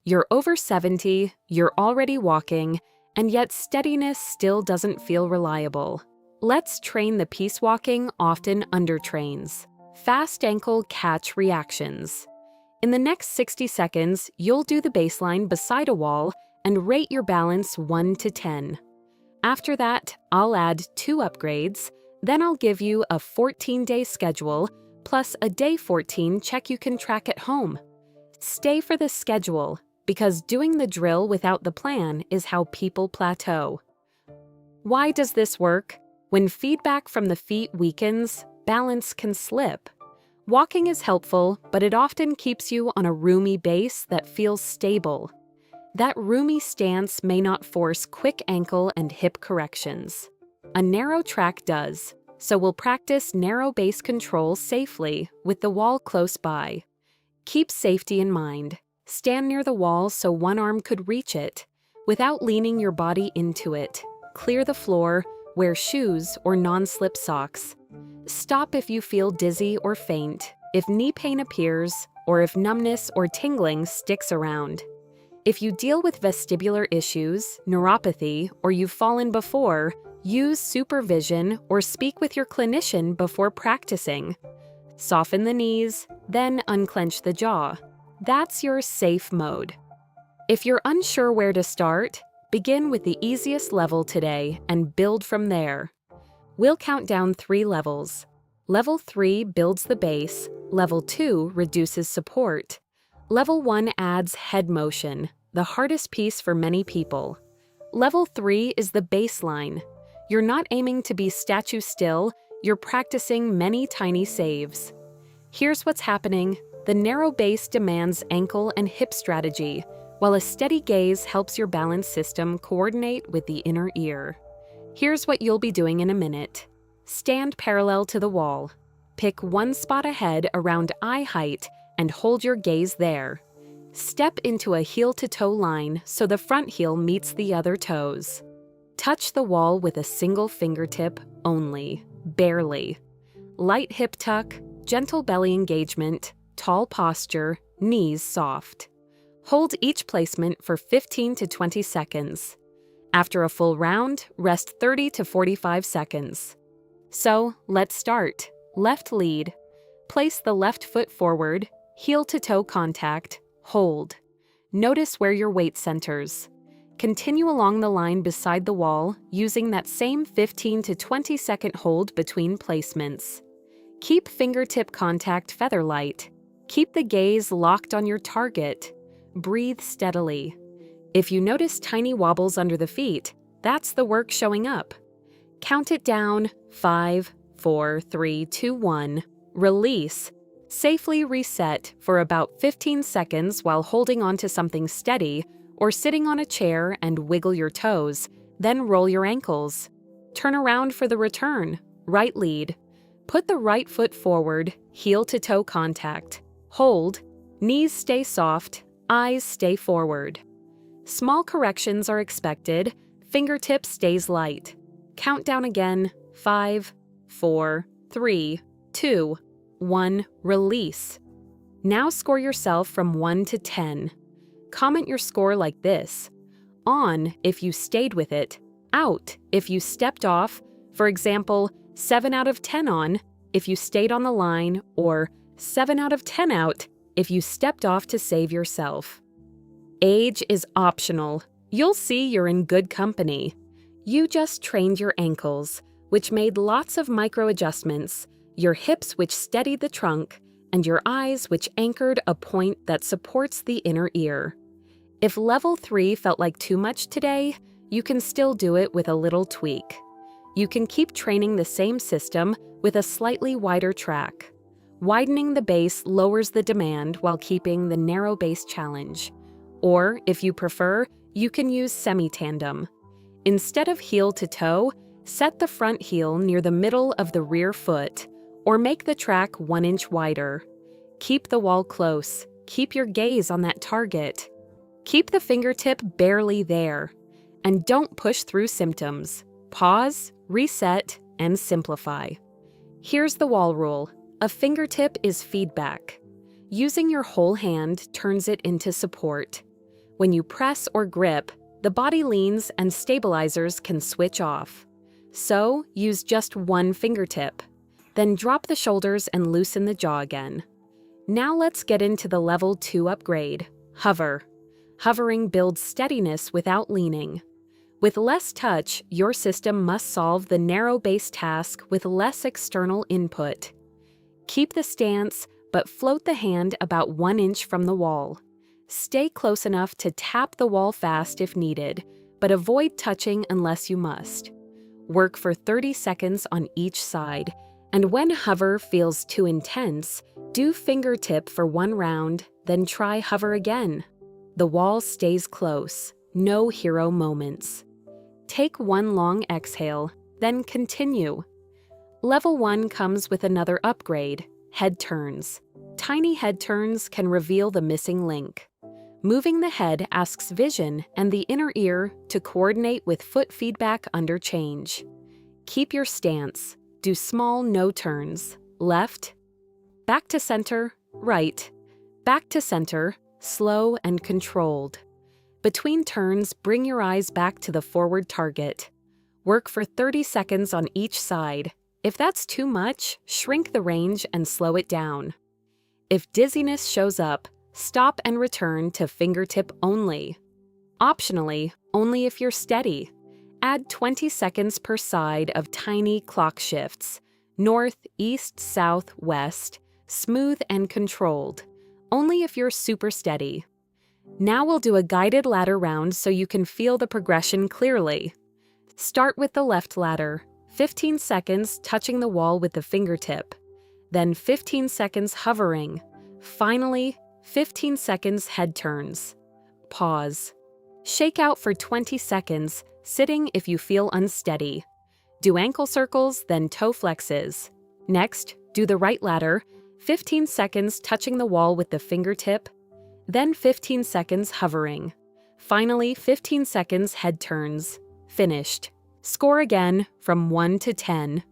You're over 70, you're already walking, and yet steadiness still doesn't feel reliable. Let's train the peace walking often undertrains. Fast ankle catch reactions. In the next 60 seconds, you'll do the baseline beside a wall and rate your balance 1 to 10. After that, I'll add 2 upgrades, then I'll give you a 14-day schedule, plus a day 14 check you can track at home. Stay for the schedule, because doing the drill without the plan is how people plateau. Why does this work? When feedback from the feet weakens, balance can slip. Walking is helpful, but it often keeps you on a roomy base that feels stable. That roomy stance may not force quick ankle and hip corrections. A narrow track does, so we'll practice narrow base control safely with the wall close by. Keep safety in mind. Stand near the wall so one arm could reach it, without leaning your body into it. Clear the floor, wear shoes or non-slip socks. Stop if you feel dizzy or faint, if knee pain appears, or if numbness or tingling sticks around. If you deal with vestibular issues, neuropathy, or you've fallen before, use supervision or speak with your clinician before practicing. Soften the knees, then unclench the jaw. That's your safe mode. If you're unsure where to start, begin with the easiest level today and build from there. We'll count down 3 levels. Level 3 builds the base, Level 2 reduces support. Level 1 adds head motion, the hardest piece for many people. Level 3 is the baseline. You're not aiming to be statue still, you're practicing many tiny saves. Here's what's happening. The narrow base demands ankle and hip strategy, while a steady gaze helps your balance system coordinate with the inner ear. Here's what you'll be doing in a minute. Stand parallel to the wall. Pick one spot ahead around eye height and hold your gaze there. Step into a heel-to-toe line so the front heel meets the other toes. Touch the wall with a single fingertip only, barely. Light hip tuck, gentle belly engagement, tall posture, knees soft. Hold each placement for 15 to 20 seconds. After a full round, rest 30 to 45 seconds. So, let's start. Left lead. Place the left foot forward, heel-to-toe contact, hold. Notice where your weight centers. Continue along the line beside the wall, using that same 15 to 20 second hold between placements. Keep fingertip contact feather light. Keep the gaze locked on your target. Breathe steadily. If you notice tiny wobbles under the feet, that's the work showing up. Count it down, 5, 4, 3, 2, 1. Release. Safely reset for about 15 seconds while holding onto something steady or sitting on a chair and wiggle your toes, then roll your ankles. Turn around for the return. Right lead. Put the right foot forward, heel-to-toe contact. Hold. Knees stay soft. Eyes stay forward. Small corrections are expected. Fingertip stays light. Count down again. 5, 4, 3, 2, 1. Release. Now score yourself from 1 to 10. Comment your score like this. On if you stayed with it. Out if you stepped off. For example, 7 out of 10 on if you stayed on the line, or 7 out of 10 out if you stepped off to save yourself. Age is optional. You'll see you're in good company. You just trained your ankles, which made lots of micro adjustments, your hips which steadied the trunk, and your eyes which anchored a point that supports the inner ear. If level 3 felt like too much today, you can still do it with a little tweak. You can keep training the same system with a slightly wider track. Widening the base lowers the demand while keeping the narrow base challenge. Or, if you prefer, you can use semi-tandem. Instead of heel to toe, set the front heel near the middle of the rear foot, or make the track 1 inch wider. Keep the wall close. Keep your gaze on that target. Keep the fingertip barely there. And don't push through symptoms. Pause, reset, and simplify. Here's the wall rule. A fingertip is feedback. Using your whole hand turns it into support. When you press or grip, the body leans and stabilizers can switch off. So, use just one fingertip. Then drop the shoulders and loosen the jaw again. Now let's get into the level 2 upgrade, hover. Hovering builds steadiness without leaning. With less touch, your system must solve the narrow base task with less external input. Keep the stance, but float the hand about 1 inch from the wall. Stay close enough to tap the wall fast if needed, but avoid touching unless you must. Work for 30 seconds on each side, and when hover feels too intense, do fingertip for 1 round, then try hover again. The wall stays close, no hero moments. Take 1 long exhale, then continue. Level 1 comes with another upgrade, head turns. Tiny head turns can reveal the missing link. Moving the head asks vision and the inner ear to coordinate with foot feedback under change. Keep your stance. Do small no turns. Left, back to center, right, back to center, slow and controlled. Between turns, bring your eyes back to the forward target. Work for 30 seconds on each side. If that's too much, shrink the range and slow it down. If dizziness shows up, stop and return to fingertip only. Optionally, only if you're steady. Add 20 seconds per side of tiny clock shifts, north, east, south, west, smooth and controlled, only if you're super steady. Now we'll do a guided ladder round so you can feel the progression clearly. Start with the left ladder, 15 seconds touching the wall with the fingertip, then 15 seconds hovering. Finally, 15 seconds head turns. Pause. Shake out for 20 seconds, sitting if you feel unsteady. Do ankle circles, then toe flexes. Next, do the right ladder, 15 seconds touching the wall with the fingertip, then 15 seconds hovering. Finally, 15 seconds head turns. Finished. Score again from 1 to 10.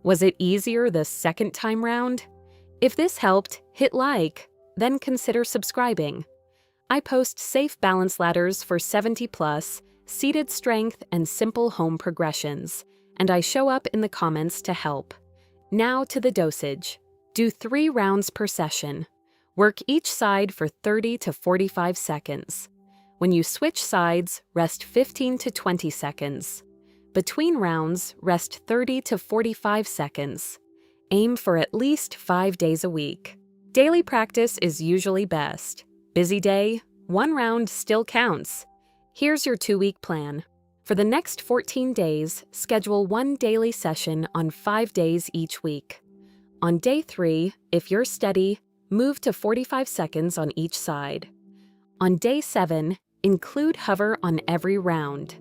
Was it easier the second time round? If this helped, hit like, then consider subscribing. I post safe balance ladders for 70+, seated strength, and simple home progressions, and I show up in the comments to help. Now to the dosage. Do 3 rounds per session. Work each side for 30 to 45 seconds. When you switch sides, rest 15 to 20 seconds. Between rounds, rest 30 to 45 seconds. Aim for at least 5 days a week. Daily practice is usually best. Busy day, 1 round still counts. Here's your 2-week plan. For the next 14 days, schedule 1 daily session on 5 days each week. On day 3, if you're steady, move to 45 seconds on each side. On day 7, include hover on every round.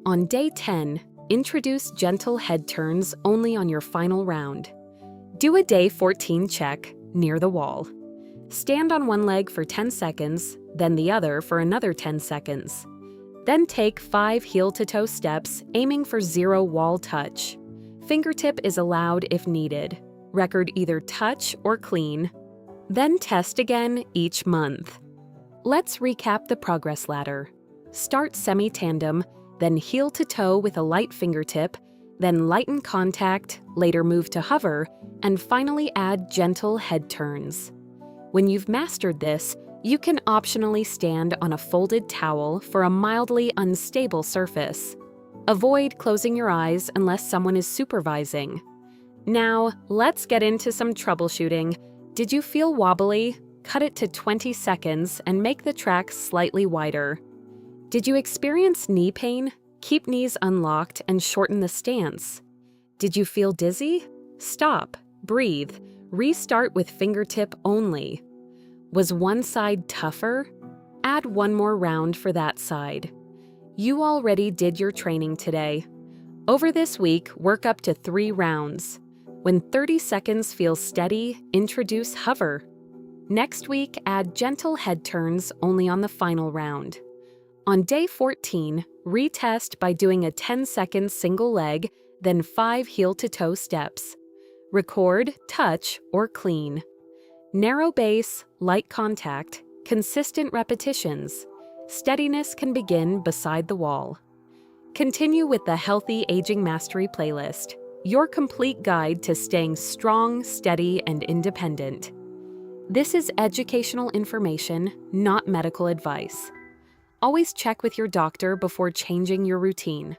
On day 10, introduce gentle head turns only on your final round. Do a day 14 check near the wall. Stand on 1 leg for 10 seconds, then the other for another 10 seconds. Then take 5 heel-to-toe steps, aiming for 0 wall touch. Fingertip is allowed if needed. Record either touch or clean. Then test again each month. Let's recap the progress ladder. Start semi-tandem, then heel-to-toe with a light fingertip, then lighten contact, later move to hover, and finally add gentle head turns. When you've mastered this, you can optionally stand on a folded towel for a mildly unstable surface. Avoid closing your eyes unless someone is supervising. Now, let's get into some troubleshooting. Did you feel wobbly? Cut it to 20 seconds and make the track slightly wider. Did you experience knee pain? Keep knees unlocked and shorten the stance. Did you feel dizzy? Stop, breathe, restart with fingertip only. Was one side tougher? Add 1 more round for that side. You already did your training today. Over this week, work up to 3 rounds. When 30 seconds feels steady, introduce hover. Next week, add gentle head turns only on the final round. On day 14, retest by doing a 10-second single leg, then 5 heel-to-toe steps. Record, touch, or clean. Narrow base, light contact, consistent repetitions. Steadiness can begin beside the wall. Continue with the Healthy Aging Mastery playlist, your complete guide to staying strong, steady, and independent. This is educational information, not medical advice. Always check with your doctor before changing your routine.